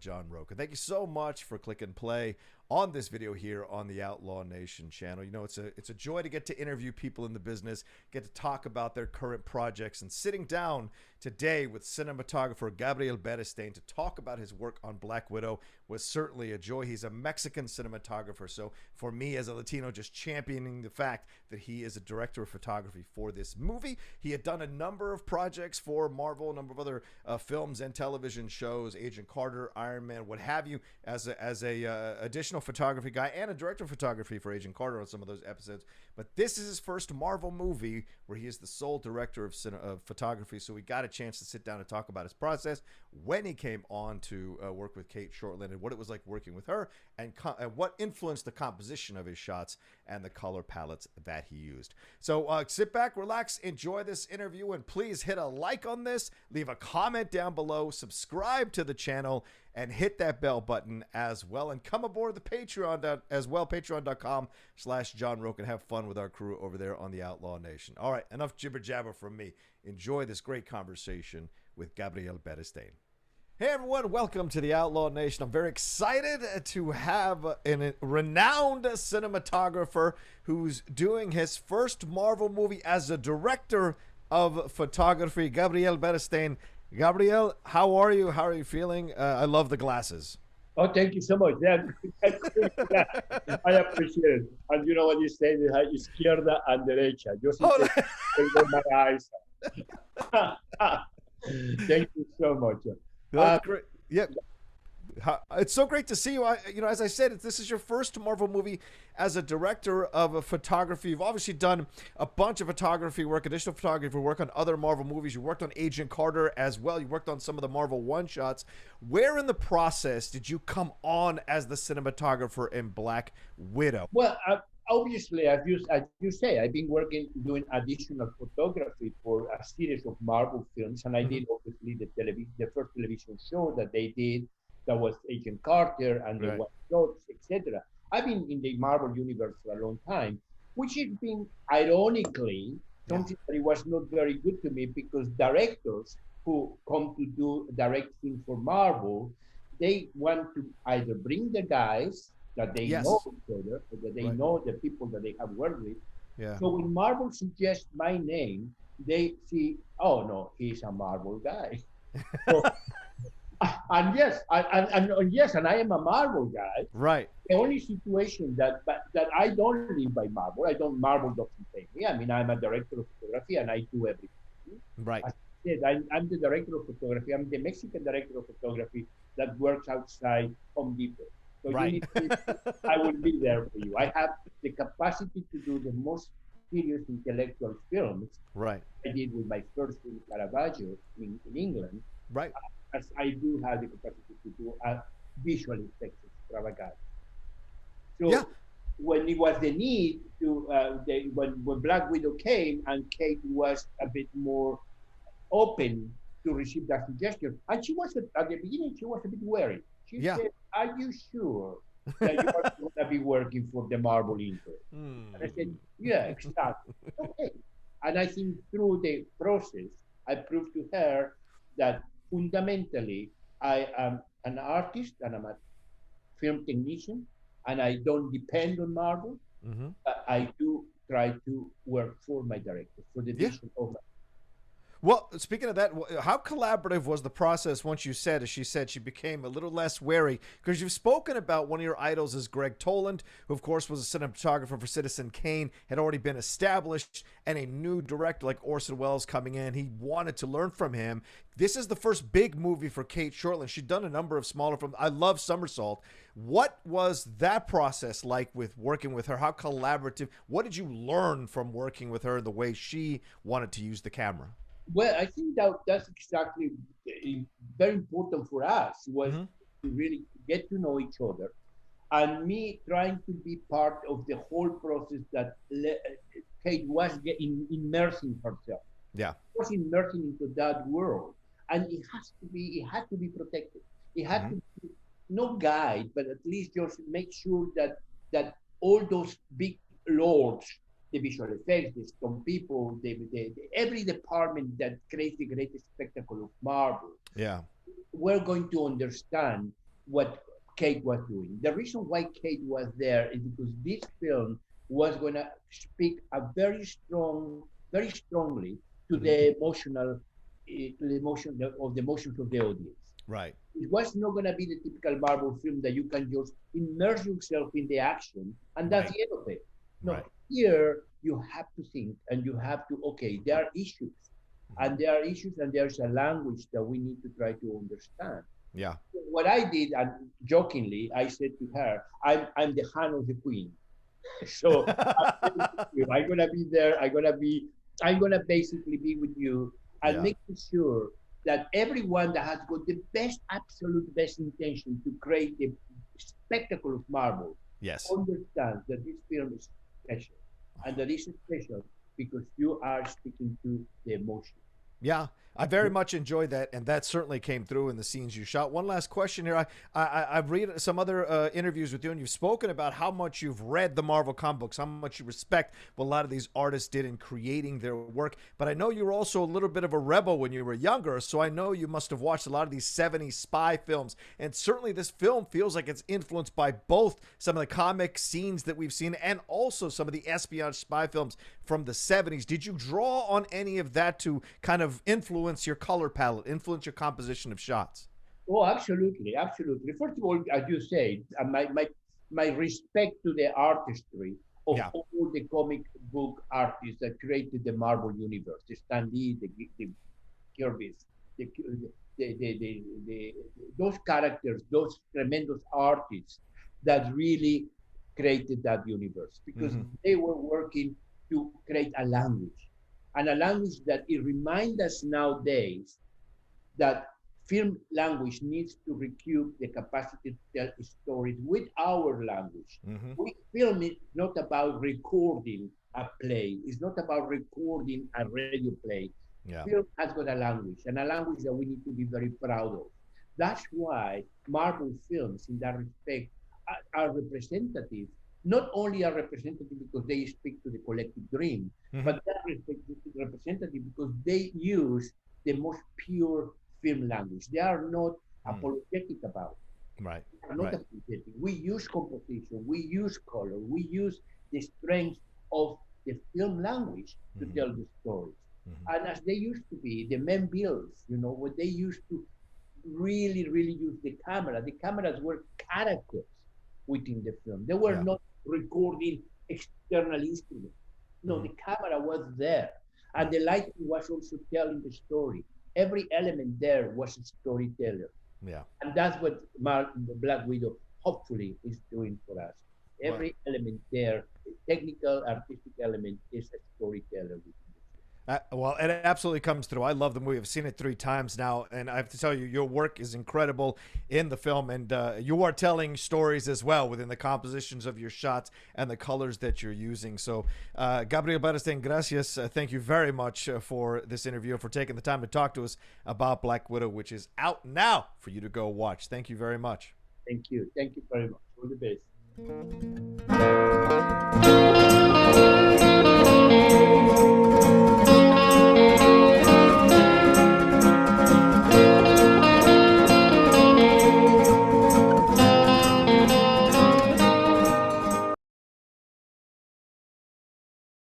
John Rocha. Thank you so much for click and play on this video here on the Outlaw Nation channel. You know, it's a joy to get to interview people in the business, get to talk about their current projects, and sitting down today with cinematographer Gabriel Beristain to talk about his work on Black Widow was certainly a joy. He's a Mexican cinematographer, so for me as a Latino, just championing the fact that he is a director of photography for this movie. He had done a number of projects for Marvel, a number of other films and television shows, Agent Carter, Iron Man, what have you, as a additional photography guy and a director of photography for Agent Carter on some of those episodes. But this is his first Marvel movie where he is the sole director of photography, so we got a chance to sit down and talk about his process, when he came on to work with Cate Shortland, and what it was like working with her, and what influenced the composition of his shots and the color palettes that he used. So sit back, relax, enjoy this interview, and please hit a like on this, leave a comment down below, subscribe to the channel, and hit that bell button as well, and come aboard the Patreon as well, patreon.com/John Rocha, and have fun with our crew over there on the Outlaw Nation. All right, enough jibber jabber from me. Enjoy this great conversation with Gabriel Beristain. Hey everyone, welcome to the Outlaw Nation. I'm very excited to have a renowned cinematographer who's doing his first Marvel movie as a director of photography, Gabriel Beristain. Gabriel, how are you? How are you feeling? I love the glasses. Oh, thank you so much. I appreciate it. And you know what you say, izquierda and derecha. Yo sí tengo my eyes. Thank you so much. That's great. Yep. It's so great to see you. You know, as I said, this is your first Marvel movie as a director of a photography. You've obviously done a bunch of photography work, additional photography work on other Marvel movies. You worked on Agent Carter as well. You worked on some of the Marvel one-shots. Where in the process did you come on as the cinematographer in Black Widow? Well, obviously, as you say, I've been doing additional photography for a series of Marvel films, and I did obviously the first television show that they did. That was Agent Carter and the White Shots, etc. I've been in the Marvel universe for a long time, which has been ironically something that it was not very good to me, because directors who come to do directing for Marvel, they want to either bring the guys that they know each other, or that they know the people that they have worked with. So when Marvel suggests my name, they see, oh no, he's a Marvel guy. So, and yes, and I am a Marvel guy. Right. The only situation that I don't live by Marvel. Marvel doesn't pay me. I mean, I'm a director of photography and I do everything. Right. As I said, I'm the director of photography. I'm the Mexican director of photography that works outside Home Depot. So you need to, I will be there for you. I have the capacity to do the most serious intellectual films. Right. I did with my first film, Caravaggio, in England. Right. As I do have the capacity to do a visual effects extravaganza. So when it was the need to, when Black Widow came and Cate was a bit more open to receive that suggestion, and she was at the beginning, she was a bit wary. She said, "Are you sure that you are going to be working for the Marvel interest?" And I said, "Yeah, exactly." Okay. And I think through the process, I proved to her that fundamentally, I am an artist and I'm a film technician, and I don't depend on Marvel. But I do try to work for my director, for the vision of my. Well, speaking of that, how collaborative was the process once you said, as she said, she became a little less wary? Because you've spoken about one of your idols is Greg Toland, who, of course, was a cinematographer for Citizen Kane, had already been established, and a new director like Orson Welles coming in. He wanted to learn from him. This is the first big movie for Cate Shortland. She'd done a number of smaller films. I love Somersault. What was that process like with working with her? How collaborative? What did you learn from working with her, the way she wanted to use the camera? Well, I think that's exactly very important for us, was to really get to know each other, and me trying to be part of the whole process that Cate was immersing herself. Yeah, was immersing into that world, and it had to be protected. It had to be no guide, but at least just make sure that all those big lords, the visual effects, the stone people, every department that creates the greatest spectacle of Marvel, we're going to understand what Cate was doing. The reason why Cate was there is because this film was going to speak very strongly to the emotional, to the emotion of the emotions of the audience. Right. It was not going to be the typical Marvel film that you can just immerse yourself in the action and that's the end of it. No, here you have to think and you have to, okay, there are issues and there are issues and there's a language that we need to try to understand. Yeah. What I did, and jokingly, I said to her, I'm the hand of the queen. So I'm gonna be there. I'm gonna basically be with you and making sure that everyone that has got the absolute best intention to create the spectacle of Marvel, understands that this film is special, and that is special because you are speaking to the emotion. Yeah, I very much enjoyed that, and that certainly came through in the scenes you shot. One last question here. I've read some other interviews with you, and you've spoken about how much you've read the Marvel comic books, how much you respect what a lot of these artists did in creating their work. But I know you were also a little bit of a rebel when you were younger, so I know you must have watched a lot of these 70s spy films. And certainly this film feels like it's influenced by both some of the comic scenes that we've seen and also some of the espionage spy films from the 70s. Did you draw on any of that to kind of influence your color palette, influence your composition of shots? Oh, absolutely, absolutely. First of all, as you say, my respect to the artistry of all the comic book artists that created the Marvel universe, the Stan Lee, the Kirby's, those characters, those tremendous artists that really created that universe because they were working to create a language. And a language that it reminds us nowadays that film language needs to recoup the capacity to tell stories with our language. Film is not about recording a play. It's not about recording a radio play. Film has got a language, and a language that we need to be very proud of. That's why Marvel films, in that respect, are representative. Not only are representative because they speak to the collective dream, but they're representative because they use the most pure film language. They are not apologetic about it. Right. They are not apologetic. We use composition, we use color, we use the strength of the film language to tell the stories. And as they used to be, the men bills, when they used to really, really use the cameras were characters within the film. They were not recording external instruments. No, the camera was there. And the lighting was also telling the story. Every element there was a storyteller. Yeah. And that's what Black Widow hopefully is doing for us. Every element there, the technical, artistic element, is a storyteller. Well, it absolutely comes through. I love the movie. I've seen it 3 times now, and I have to tell you, your work is incredible in the film, and you are telling stories as well within the compositions of your shots and the colors that you're using. So, Gabriel Beristain, gracias. Thank you very much for this interview, for taking the time to talk to us about Black Widow, which is out now for you to go watch. Thank you very much. Thank you. Thank you very much. All the best.